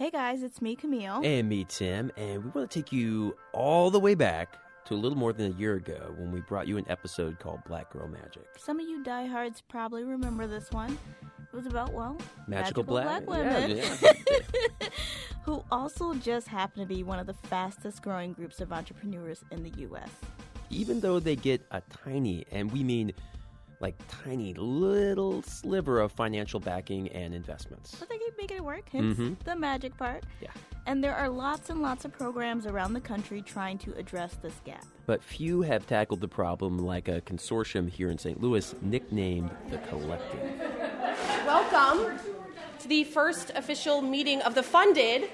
Hey guys, it's me, Kameel. And me, Tim, and we want to take you all the way back to a little more than a year ago when we brought you an episode called Black Girl Magic. Some of you diehards probably remember this one. It was about, well, Magical black women yeah. who also just happen to be one of the fastest growing groups of entrepreneurs in the U.S. Even though they get a tiny, and we mean like tiny little sliver of financial backing and investments. But they keep making it work, hence the magic part. Yeah. And there are lots and lots of programs around the country trying to address this gap. But few have tackled the problem like a consortium here in St. Louis nicknamed the Collective. Welcome to the first official meeting of the funded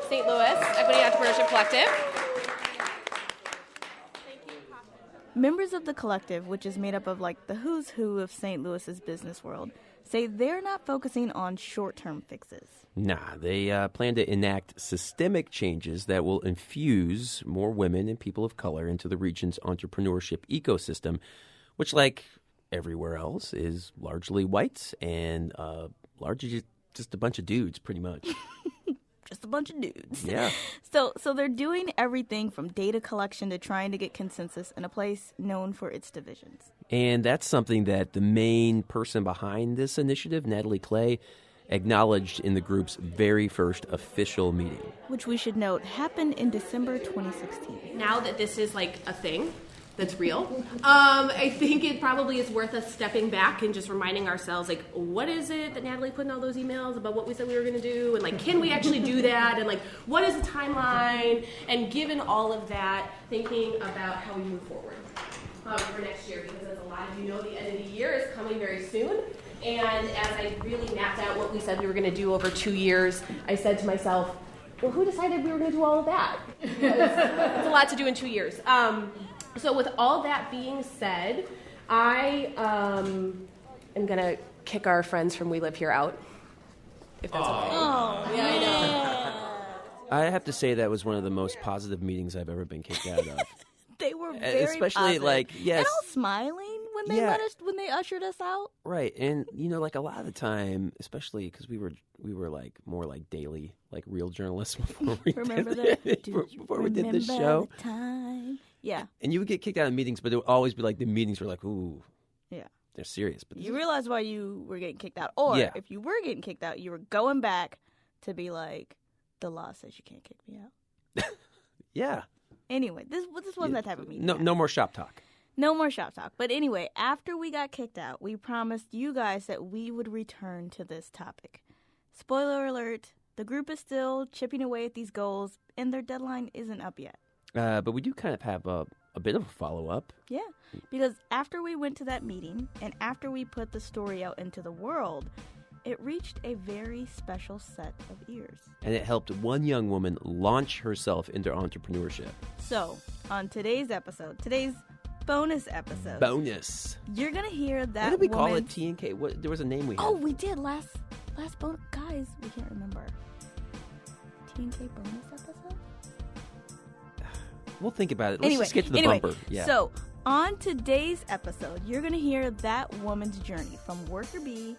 St. Louis Equity Entrepreneurship Collective. Members of the collective, which is made up of like the who's who of St. Louis's business world, say they're not focusing on short-term fixes. Nah, they plan to enact systemic changes that will infuse more women and people of color into the region's entrepreneurship ecosystem, which, like everywhere else, is largely white and largely just a bunch of dudes, pretty much. Just a bunch of dudes. Yeah. So they're doing everything from data collection to trying to get consensus in a place known for its divisions. And that's something that the main person behind this initiative, Natalie Clay, acknowledged in the group's very first official meeting. Which we should note happened in December 2016. Now that this is like a thing that's real, I think it probably is worth us stepping back and just reminding ourselves, like, what is it that Natalie put in all those emails about what we said we were going to do? And, like, can we actually do that? And, like, what is the timeline? And given all of that, thinking about how we move forward for next year. Because as a lot of you know, the end of the year is coming very soon. And as I really mapped out what we said we were going to do over 2 years, I said to myself, well, who decided we were going to do all of that? It's a lot to do in 2 years. So with all that being said, I am going to kick our friends from We Live Here out, if that's okay. Oh, yeah, I know. I have to say that was one of the most positive meetings I've ever been kicked out of. They were very especially positive. Like, yes. And all smiling when they when they ushered us out. Right. And, you know, like a lot of the time, especially because we were like more like daily, like real journalists before we Remember did that? before we did this show. The time? Yeah. And you would get kicked out of meetings, but it would always be like the meetings were like, ooh, yeah, they're serious. But you realize why you were getting kicked out. Or if you were getting kicked out, you were going back to be like, the law says you can't kick me out. Yeah. Anyway, this wasn't that type of meeting. No more shop talk. No more shop talk. But anyway, after we got kicked out, we promised you guys that we would return to this topic. Spoiler alert, the group is still chipping away at these goals, and their deadline isn't up yet. But we do kind of have a bit of a follow-up. Yeah, because after we went to that meeting, and after we put the story out into the world, it reached a very special set of ears. And it helped one young woman launch herself into entrepreneurship. So, on today's bonus episode. Bonus. You're going to hear that What did we call it? woman's- T&K? What? There was a name we had. Oh, we did last bonus. Guys, we can't remember. T&K bonus episode? We'll think about it. Let's just get to the bumper. Yeah. So, on today's episode, you're going to hear that woman's journey from worker bee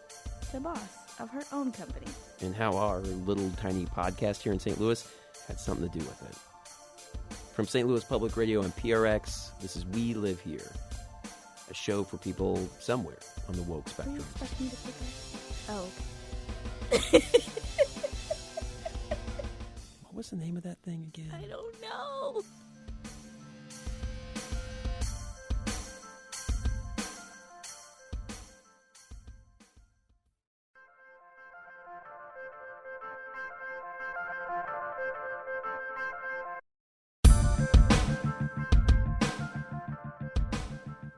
to boss of her own company. And how our little tiny podcast here in St. Louis had something to do with it. From St. Louis Public Radio and PRX, this is We Live Here, a show for people somewhere on the woke spectrum. Were you expecting me to pick that? Oh. What was the name of that thing again? I don't know.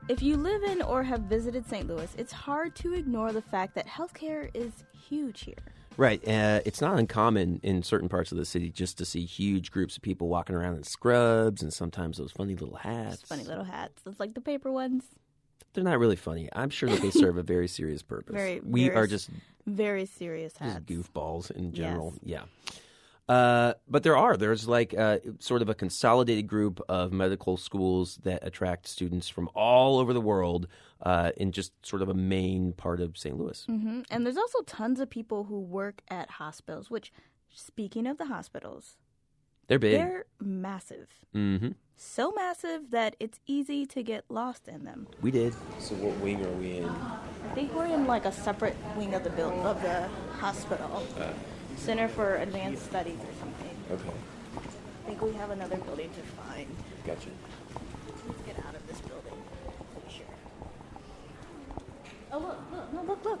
If you live in or have visited St. Louis, it's hard to ignore the fact that healthcare is huge here. Right. It's not uncommon in certain parts of the city just to see huge groups of people walking around in scrubs and sometimes those funny little hats. Funny little hats. It's like the paper ones. They're not really funny. I'm sure that they serve a very serious purpose. We are just very serious hats. Just goofballs in general. Yes. Yeah. But there's like sort of a consolidated group of medical schools that attract students from all over the world in just sort of a main part of St. Louis. Mm-hmm. And there's also tons of people who work at hospitals, which Speaking of the hospitals, They're big. they're massive. Mm-hmm. So massive that it's easy to get lost in them. We did. So what wing are we in? I think we're in like a separate wing of the hospital. Center for Advanced Studies or something. Okay. I think we have another building to find. Gotcha. Let's get out of this building. Sure. Oh, look.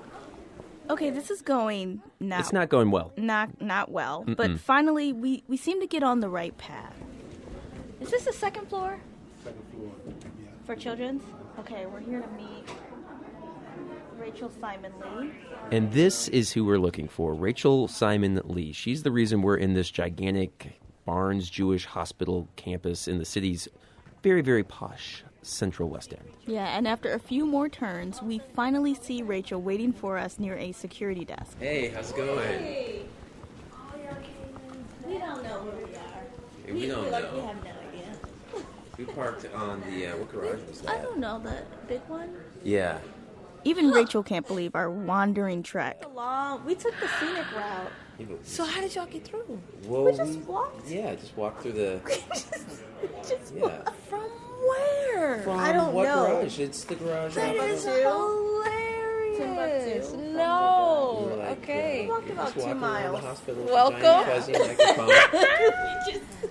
Okay, this is going It's not going well. not well. But finally, we seem to get on the right path. Is this the second floor? Second floor, yeah. For children's? Okay, we're here to meet Rachel Simon Lee. And this is who we're looking for, Rachel Simon Lee. She's the reason we're in this gigantic Barnes Jewish Hospital campus in the city's very, very posh Central West End. Yeah, and after a few more turns, we finally see Rachel waiting for us near a security desk. Hey, how's it going? Hey. We don't know where we are. We don't We know. have no idea. We parked on the, what garage was I don't know, the big one? Yeah. Even Rachel can't believe our wandering trek. We took the scenic route. So how did y'all get through? Well, We just walked. Yeah, just walked through the... Just Yeah. From where? I don't know. Garage? It's the garage. That off is the- hilarious. Timbuktu. No. We were like, Okay. yeah, walked about just 2 walking around miles. the hospital with Welcome. a giant fuzzy microphone.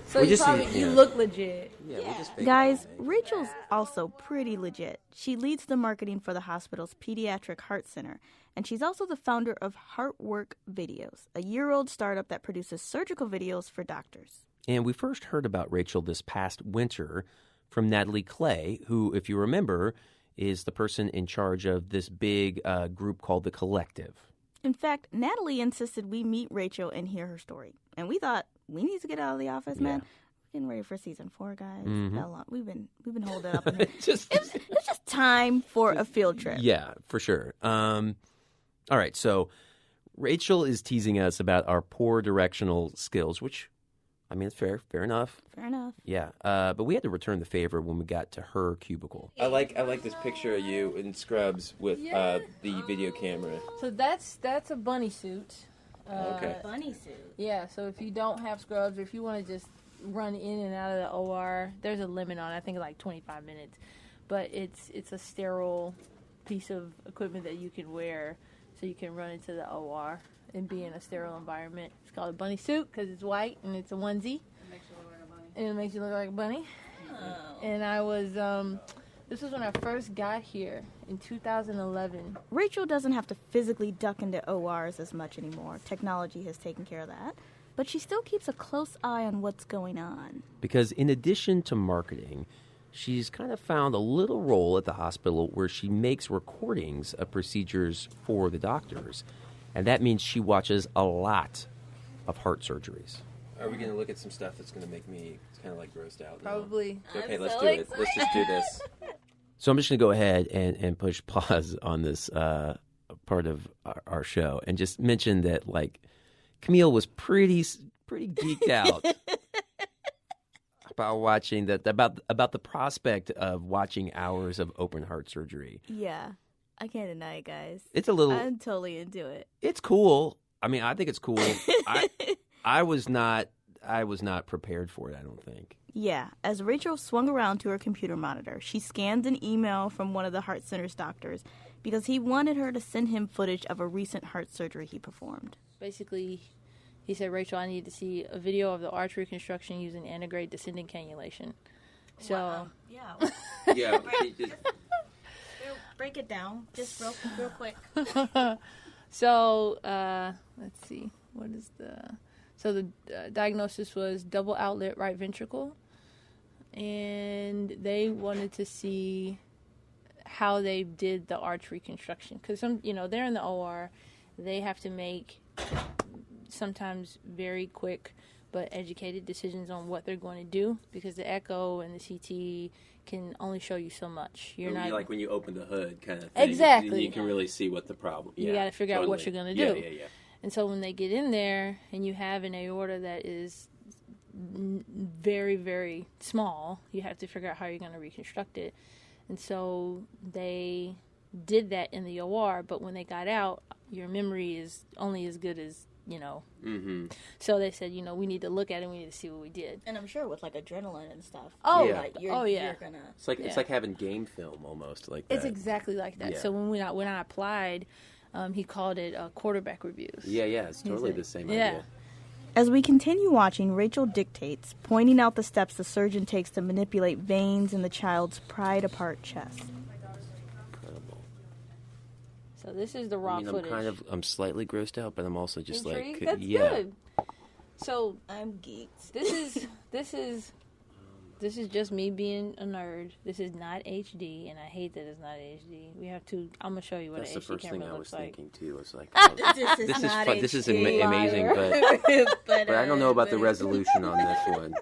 So We you just- probably you yeah. look legit. Yeah, we just faked Guys, it. Rachel's also pretty legit. She leads the marketing for the hospital's Pediatric Heart Center, and she's also the founder of Heartwork Videos, a year-old startup that produces surgical videos for doctors. And we first heard about Rachel this past winter from Natalie Clay, who, if you remember, is the person in charge of this big group called The Collective. In fact, Natalie insisted we meet Rachel and hear her story. And we thought, we need to get out of the office, man. We're getting ready for season 4, guys. How long? We've been holding up. In it's just time for a field trip. Yeah, for sure. All right, so Rachel is teasing us about our poor directional skills, which, I mean, it's fair enough. Fair enough. Yeah, but we had to return the favor when we got to her cubicle. I like this picture of you in scrubs with the video camera. So that's a bunny suit. Okay. Bunny suit. Yeah. So if you don't have scrubs, or if you want to just run in and out of the OR, there's a limit on it. I think like 25 minutes, but it's a sterile piece of equipment that you can wear, so you can run into the OR and be in a sterile environment. It's called a bunny suit because it's white and it's a onesie. And it makes you look like a bunny. Oh. And I was, this was when I first got here in 2011. Rachel doesn't have to physically duck into ORs as much anymore. Technology has taken care of that. But she still keeps a close eye on what's going on. Because in addition to marketing, she's kind of found a little role at the hospital where she makes recordings of procedures for the doctors. And that means she watches a lot of heart surgeries. Are we going to look at some stuff that's going to make me kind of like grossed out? Probably. Okay, I'm let's so do it. Let's just do this. So I'm just going to go ahead and push pause on this part of our show and just mention that, like, Kameel was pretty geeked out about watching that about the prospect of watching hours of open heart surgery. Yeah. I can't deny it, guys. It's a little. I'm totally into it. It's cool. I mean, I think it's cool. I was not prepared for it, I don't think. Yeah. As Rachel swung around to her computer monitor, she scanned an email from one of the heart center's doctors because he wanted her to send him footage of a recent heart surgery he performed. Basically, he said, Rachel, I need to see a video of the arch reconstruction using antegrade descending cannulation. So, Yeah. Yeah. Break it down, just real quick. so let's see, what is the diagnosis was double outlet right ventricle, and they wanted to see how they did the arch reconstruction because they're in the OR, they have to make sometimes very quick but educated decisions on what they're going to do because the echo and the CT can only show you so much. You're not like when you open the hood kind of thing. Exactly. You can really see what the problem. You got to figure out what you're going to do. Yeah. And so when they get in there and you have an aorta that is very, very small, you have to figure out how you're going to reconstruct it. And so they did that in the OR, but when they got out, your memory is only as good as Mm-hmm. So they said, we need to look at it. We need to see what we did. And I'm sure with like adrenaline and stuff. Oh, Yeah. Like, yeah. you're gonna. It's like having game film almost like that. It's exactly like that. Yeah. So when I applied, he called it quarterback reviews. Yeah, it's totally the same idea. As we continue watching, Rachel dictates, pointing out the steps the surgeon takes to manipulate veins in the child's pried-apart chest. Incredible. So this is the raw footage. I'm slightly grossed out, but I'm also just Intrigued? like, That's yeah. good. So I'm geeked. This is just me being a nerd. This is not HD, and I hate that it's not HD. I'm gonna show you what That's an the HD first thing camera I looks was like. thinking too. It's like, oh, This is not fun. This is HD. amazing, but I don't know about the resolution on this one.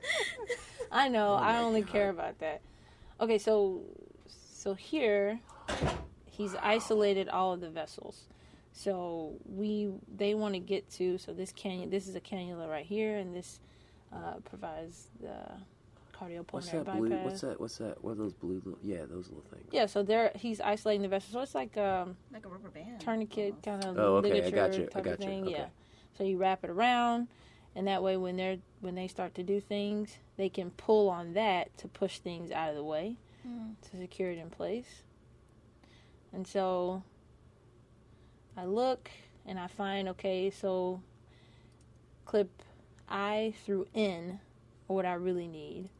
I know. I only God. care about that. Okay, so here he's isolated all of the vessels. So they want to get to this is a cannula right here, and this provides the cardiopulmonary bypass. What's that? What are those blue little? Yeah, those little things. Yeah, so he's isolating the vessel. So it's like a rubber band. tourniquet kind of okay, ligature I got you. thing. Okay. Yeah. So you wrap it around, and that way when they start to do things, they can pull on that to push things out of the way to secure it in place. And so I look and I find, okay, so clip I through N are what I really need.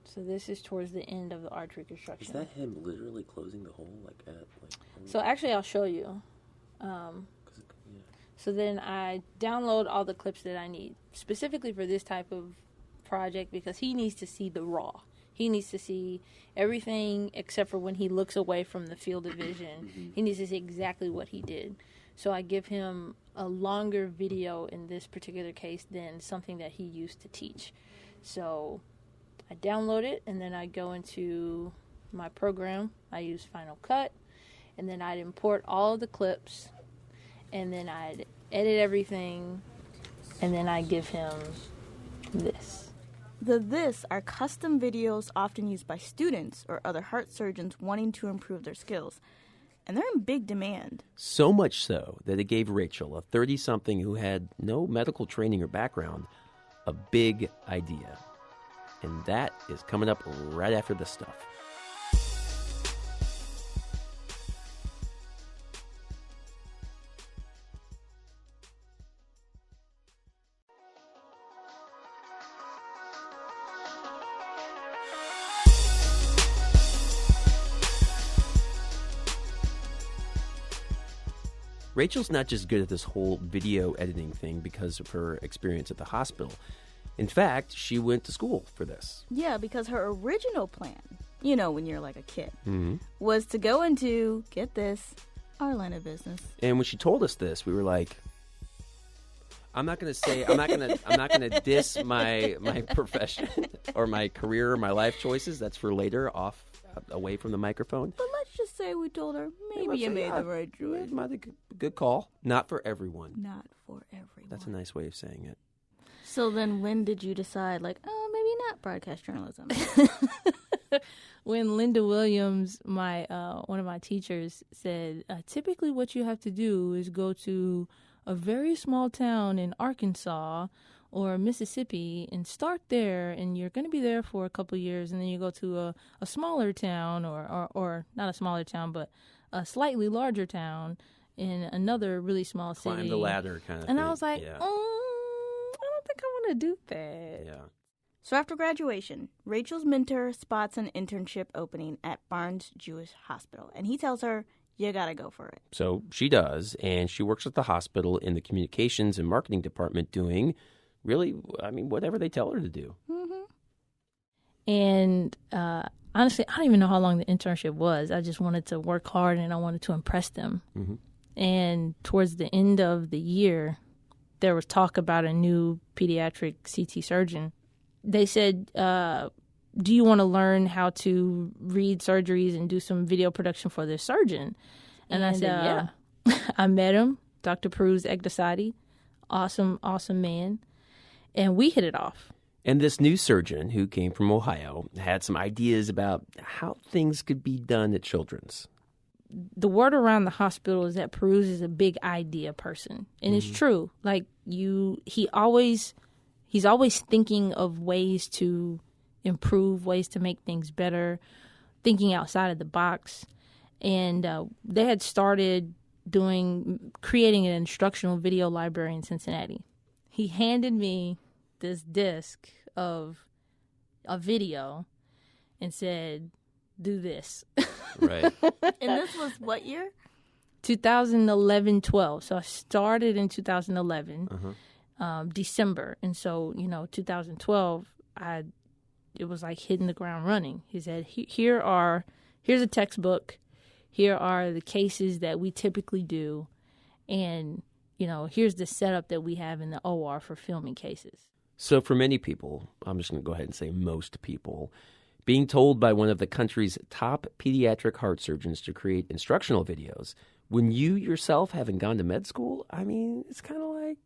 So this is towards the end of the arch reconstruction. Is that him literally closing the hole So actually I'll show you. So then I download all the clips that I need, specifically for this type of project, because he needs to see the raw. He needs to see everything except for when he looks away from the field of vision. He needs to see exactly what he did. So I give him a longer video in this particular case than something that he used to teach. So I download it, and then I go into my program. I use Final Cut, and then I'd import all of the clips, and then I'd edit everything, and then I give him this. This are custom videos often used by students or other heart surgeons wanting to improve their skills. And they're in big demand. So much so that it gave Rachel, a 30-something who had no medical training or background, a big idea. And that is coming up right after this stuff. Rachel's not just good at this whole video editing thing because of her experience at the hospital. In fact, she went to school for this. Yeah, because her original plan, when you're like a kid, was to go into, get this, our line of business. And when she told us this, we were like, I'm not going to diss my profession or my career or my life choices. That's for later, away from the microphone. But let's just say we told her, maybe you made the right choice. Good call. Not for everyone. Not for everyone. That's a nice way of saying it. So then when did you decide, maybe not broadcast journalism? When Linda Williams, one of my teachers, said, typically what you have to do is go to a very small town in Arkansas or Mississippi and start there, and you're going to be there for a couple of years, and then you go to a smaller town or not a smaller town, but a slightly larger town in another really small city. Climb the ladder kind of thing. And I was like, yeah. I don't think I want to do that. Yeah. So after graduation, Rachel's mentor spots an internship opening at Barnes Jewish Hospital, and he tells her, you got to go for it. So she does, and she works at the hospital in the communications and marketing department doing really, whatever they tell her to do. And honestly, I don't even know how long the internship was. I just wanted to work hard, and I wanted to impress them. And towards the end of the year, there was talk about a new pediatric CT surgeon. They said, do you want to learn how to read surgeries and do some video production for this surgeon? And I said, yeah. I met him, Dr. Peruz Egdasadi, awesome man. And we hit it off. And this new surgeon, who came from Ohio, had some ideas about how things could be done at Children's. the word around the hospital is that Peruz is a big idea person, and it's true. Like he's always thinking of ways to improve, ways to make things better, thinking outside of the box. And they had started creating an instructional video library in Cincinnati. He handed me this disc of a video and said, do this. Right. And this was what year? 2011-12. So I started in 2011, December. And so, 2012, it was like hitting the ground running. He said, here's a textbook. Here are the cases that we typically do. And, here's the setup that we have in the OR for filming cases. So for many people, I'm just going to go ahead and say most people, being told by one of the country's top pediatric heart surgeons to create instructional videos, when you yourself haven't gone to med school, I mean, it's kind of like,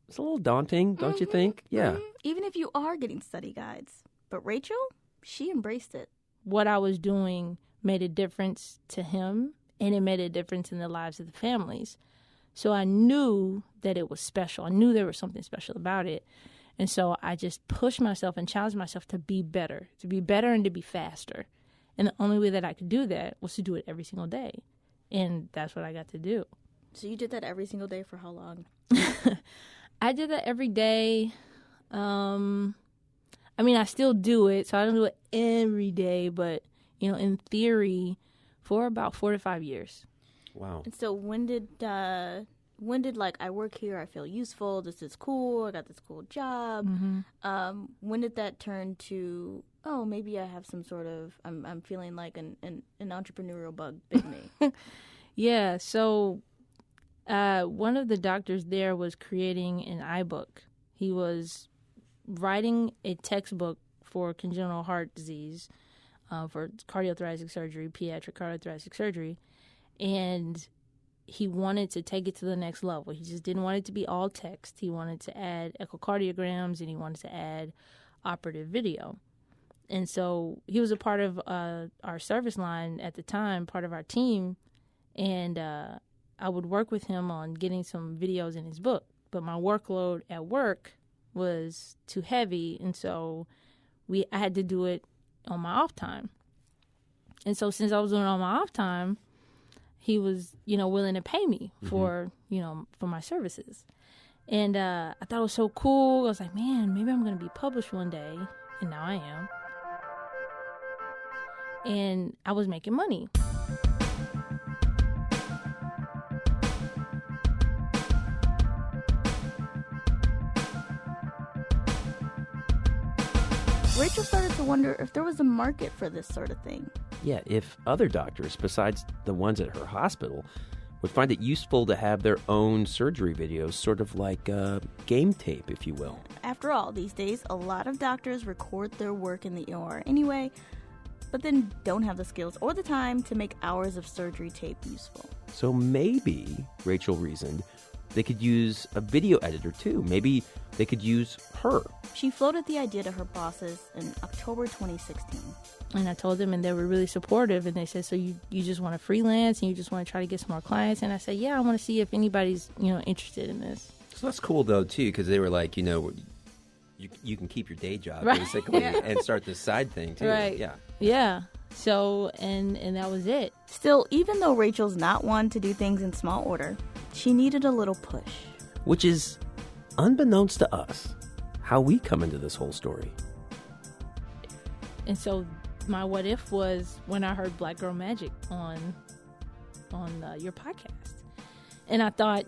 it's a little daunting, don't you think? Yeah. Even if you are getting study guides. But Rachel, she embraced it. What I was doing made a difference to him, and it made a difference in the lives of the families. So I knew that it was special. I knew there was something special about it. And so I just pushed myself and challenged myself to be better and to be faster. And the only way that I could do that was to do it every single day. And that's what I got to do. So you did that every single day for how long? I did that every day. I still do it, so I don't do it every day, but, in theory, for about 4 to 5 years. Wow. And so when did like, I work here, I feel useful, this is cool, I got this cool job. When did that turn to, oh, maybe I have some sort of, I'm feeling like an entrepreneurial bug bit me? Yeah, so one of the doctors there was creating an iBook. He was writing a textbook for congenital heart disease, for cardiothoracic surgery, pediatric cardiothoracic surgery, and he wanted to take it to the next level. He just didn't want it to be all text. He wanted to add echocardiograms, and he wanted to add operative video. And so he was a part of our service line at the time, part of our team, and I would work with him on getting some videos in his book. But my workload at work was too heavy, and so I had to do it on my off time. And so since I was doing it on my off time, he was, willing to pay me for my services. And I thought it was so cool. I was like, man, maybe I'm going to be published one day. And now I am. And I was making money. Rachel started to wonder if there was a market for this sort of thing. Yeah, if other doctors, besides the ones at her hospital, would find it useful to have their own surgery videos, sort of like game tape, if you will. After all, these days, a lot of doctors record their work in the OR anyway, but then don't have the skills or the time to make hours of surgery tape useful. So maybe, Rachel reasoned, they could use a video editor too. Maybe they could use her. She floated the idea to her bosses in October 2016. And I told them, and they were really supportive. And they said, so you just want to freelance and you just want to try to get some more clients? And I said, yeah, I want to see if anybody's, interested in this. So that's cool, though, too, because they were like, you can keep your day job, basically, and start this side thing, too. Right. Yeah. Yeah. So, and that was it. Still, even though Rachel's not one to do things in small order, she needed a little push. Which is, unbeknownst to us, how we come into this whole story. And so my what if was when I heard Black Girl Magic on your podcast. And I thought,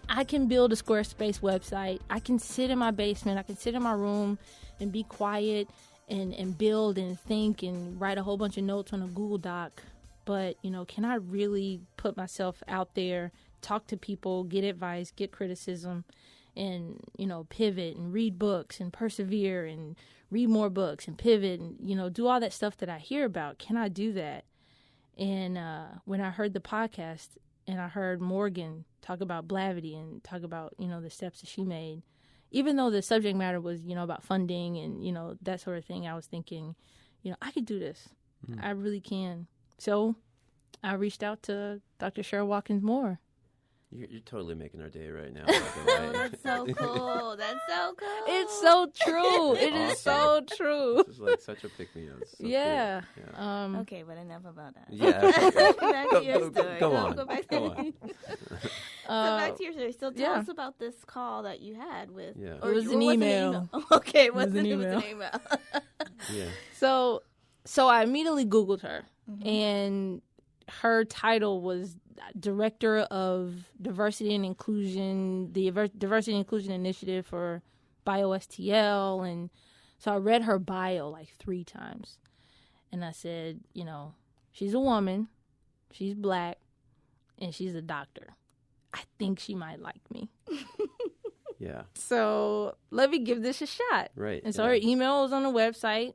I can build a Squarespace website. I can sit in my basement. I can sit in my room and be quiet and build and think and write a whole bunch of notes on a Google Doc. But, can I really put myself out there, talk to people, get advice, get criticism, and, pivot and read books and persevere and read more books and pivot and, do all that stuff that I hear about? Can I do that? And when I heard the podcast and I heard Morgan talk about Blavity and talk about, the steps that she made, even though the subject matter was, about funding and, that sort of thing, I was thinking, I could do this. I really can. So I reached out to Dr. Cheryl Watkins Moore. You're totally making our day right now. Oh, that's so cool. That's so cool. It's so true. It is so true. This is like such a pick-me-up. It's so Yeah. cool. Yeah. Okay, but enough about that. Yeah. Back to your story. Go on. Go back Go to on. So back to your story. So tell yeah. us about this call that you had with. Yeah. It was an or email. Okay, It was an it was an email. email. Yeah. So I immediately Googled her, and her title was Director of Diversity and Inclusion, the Diversity and Inclusion Initiative for BioSTL. And so I read her bio like 3 times. And I said, you know, she's a woman, she's Black, and she's a doctor. I think she might like me. Yeah. So let me give this a shot. Right. And so her email was on the website.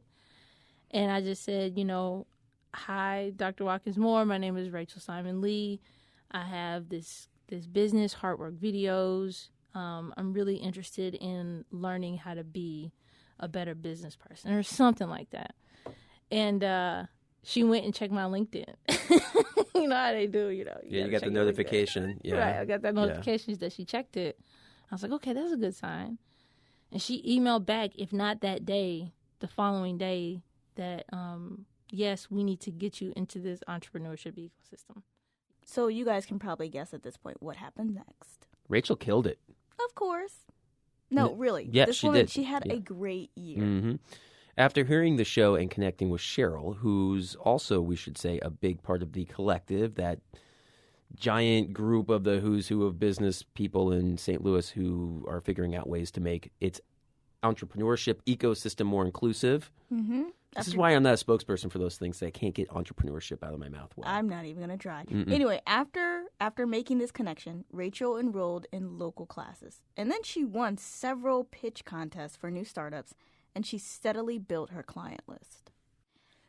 And I just said, you know, hi, Dr. Watkins Moore. My name is Rachel Simon Lee. I have this business, Hard Work Videos. I'm really interested in learning how to be a better business person or something like that. And she went and checked my LinkedIn. You know how they do, you know. Yeah, you got the check your LinkedIn. notification. Yeah. Right, I got that notification that she checked it. I was like, okay, that's a good sign. And she emailed back, if not that day, the following day, that yes, we need to get you into this entrepreneurship ecosystem. So you guys can probably guess at this point what happened next. Rachel killed it. Of course. No, really. Yeah, this she woman, did. she had Yeah. a great year. Mm-hmm. After hearing the show and connecting with Cheryl, who's also, we should say, a big part of the collective, that giant group of the who's who of business people in St. Louis who are figuring out ways to make its entrepreneurship ecosystem more inclusive. Mm-hmm. This is why I'm not a spokesperson for those things. I can't get entrepreneurship out of my mouth. Well. I'm not even going to try. Mm-mm. Anyway, after making this connection, Rachel enrolled in local classes. And then she won several pitch contests for new startups, and she steadily built her client list.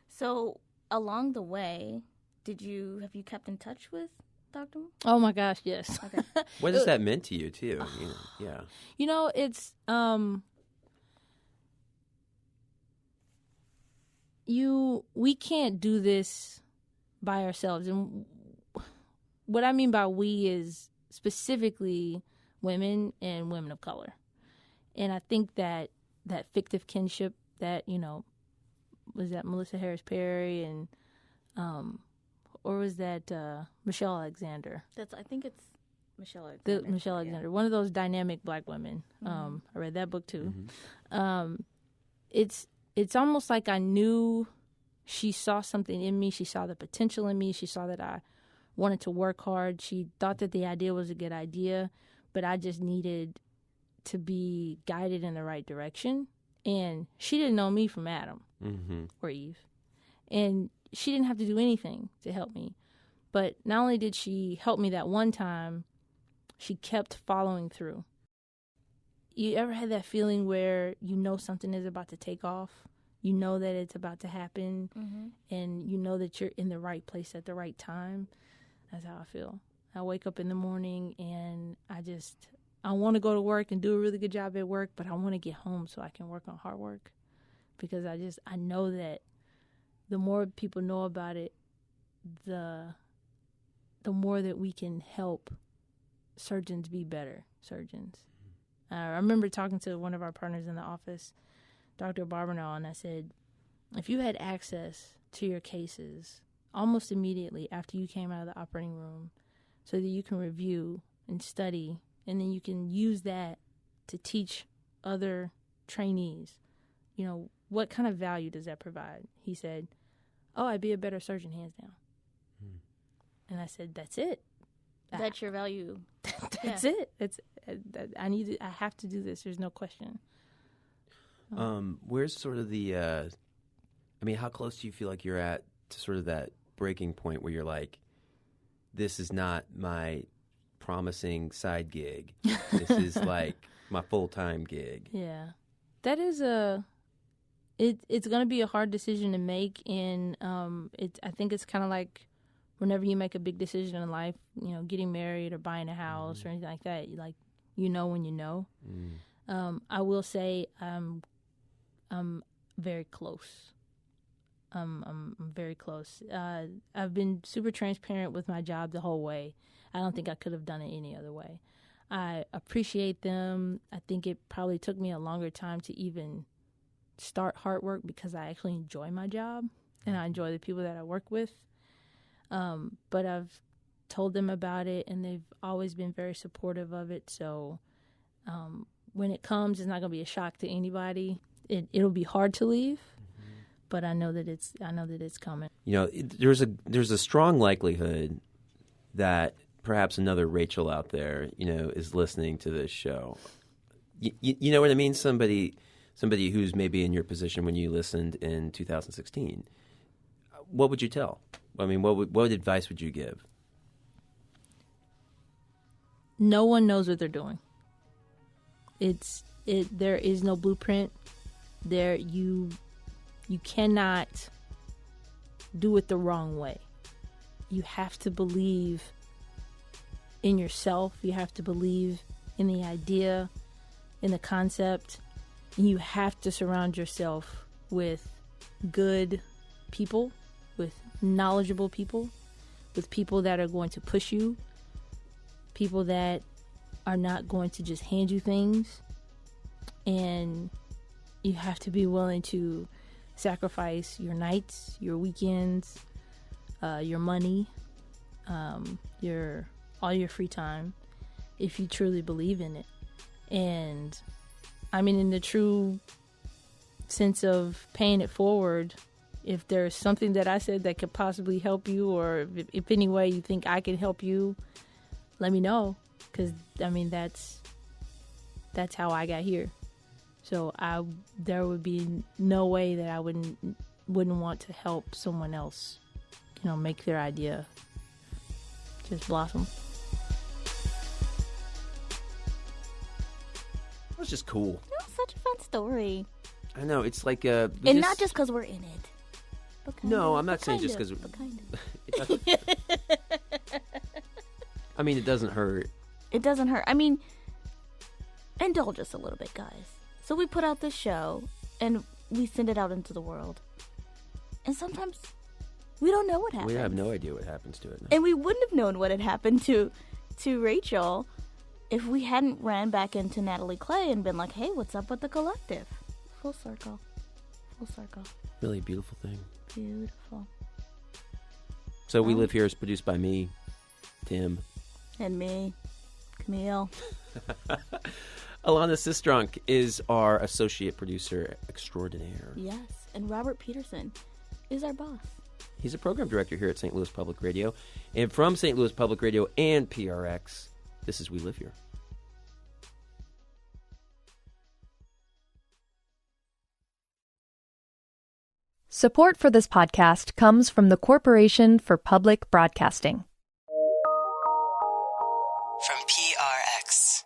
So along the way, have you kept in touch with Dr. Moore? Oh my gosh, yes. Okay. What has that meant to you, too? You know, yeah. You know, it's we can't do this by ourselves. And what I mean by we is specifically women and women of color. And I think that fictive kinship that, you know, was that Melissa Harris Perry and or was that Michelle Alexander? I think it's Michelle Alexander. Michelle Alexander, one of those dynamic Black women. I read that book too. Mm-hmm. It's almost like I knew she saw something in me. She saw the potential in me. She saw that I wanted to work hard. She thought that the idea was a good idea, but I just needed to be guided in the right direction. And she didn't know me from Adam or Eve. And she didn't have to do anything to help me. But not only did she help me that one time, she kept following through. You ever had that feeling where you know something is about to take off? You know that it's about to happen, and you know that you're in the right place at the right time? That's how I feel. I wake up in the morning, and I want to go to work and do a really good job at work, but I want to get home so I can work on hard work. Because I know that the more people know about it, the more that we can help surgeons be better surgeons. I remember talking to one of our partners in the office, Dr. Barbanel, and I said, if you had access to your cases almost immediately after you came out of the operating room so that you can review and study, and then you can use that to teach other trainees, you know, what kind of value does that provide? He said, oh, I'd be a better surgeon, hands down. And I said, that's it. That's your value. That's it. It's I have to do this. There's no question. Where's sort of the, how close do you feel like you're at to sort of that breaking point where you're like, this is not my promising side gig. This is like my full-time gig. Yeah. That is it's going to be a hard decision to make. And I think it's kind of like whenever you make a big decision in life, you know, getting married or buying a house or anything like that, you know when you know. I will say I'm very close. I'm very close. I've been super transparent with my job the whole way. I don't think I could have done it any other way. I appreciate them. I think it probably took me a longer time to even start hard work because I actually enjoy my job and I enjoy the people that I work with. But I've told them about it and they've always been very supportive of it. So when it comes, it's not going to be a shock to anybody. It'll be hard to leave, but I know that it's coming. You know, there's a strong likelihood that perhaps another Rachel out there, you know, is listening to this show. You know what I mean? Somebody who's maybe in your position when you listened in 2016. What would you tell? I mean, what advice would you give? No one knows what they're doing. There is no blueprint. You cannot do it the wrong way. You have to believe in yourself. You have to believe in the idea, in the concept. And you have to surround yourself with good people, with knowledgeable people, with people that are going to push you, people that are not going to just hand you things. And you have to be willing to sacrifice your nights, your weekends, your money, all your free time, if you truly believe in it. And I mean, in the true sense of paying it forward, if there's something that I said that could possibly help you, or if any way you think I can help you, let me know. Because I mean, that's how I got here. So there would be no way that I wouldn't want to help someone else, you know, make their idea just blossom. It was just cool. That was such a fun story. I know, it's like not just because we're in it. But kind No, of, I'm not but saying kind just of, because. but kind of. I mean, it doesn't hurt. It doesn't hurt. I mean, indulge us a little bit, guys. So we put out this show, and we send it out into the world. And sometimes we don't know what happens. We have no idea what happens to it. No. And we wouldn't have known what had happened to Rachel if we hadn't ran back into Natalie Clay and been like, hey, what's up with the collective? Full circle. Full circle. Really beautiful thing. Beautiful. So We Live Here is produced by me, Tim. And me, Kameel. Alana Sistrunk is our associate producer extraordinaire. Yes, and Robert Peterson is our boss. He's a program director here at St. Louis Public Radio. And from St. Louis Public Radio and PRX, this is We Live Here. Support for this podcast comes from the Corporation for Public Broadcasting. From PRX.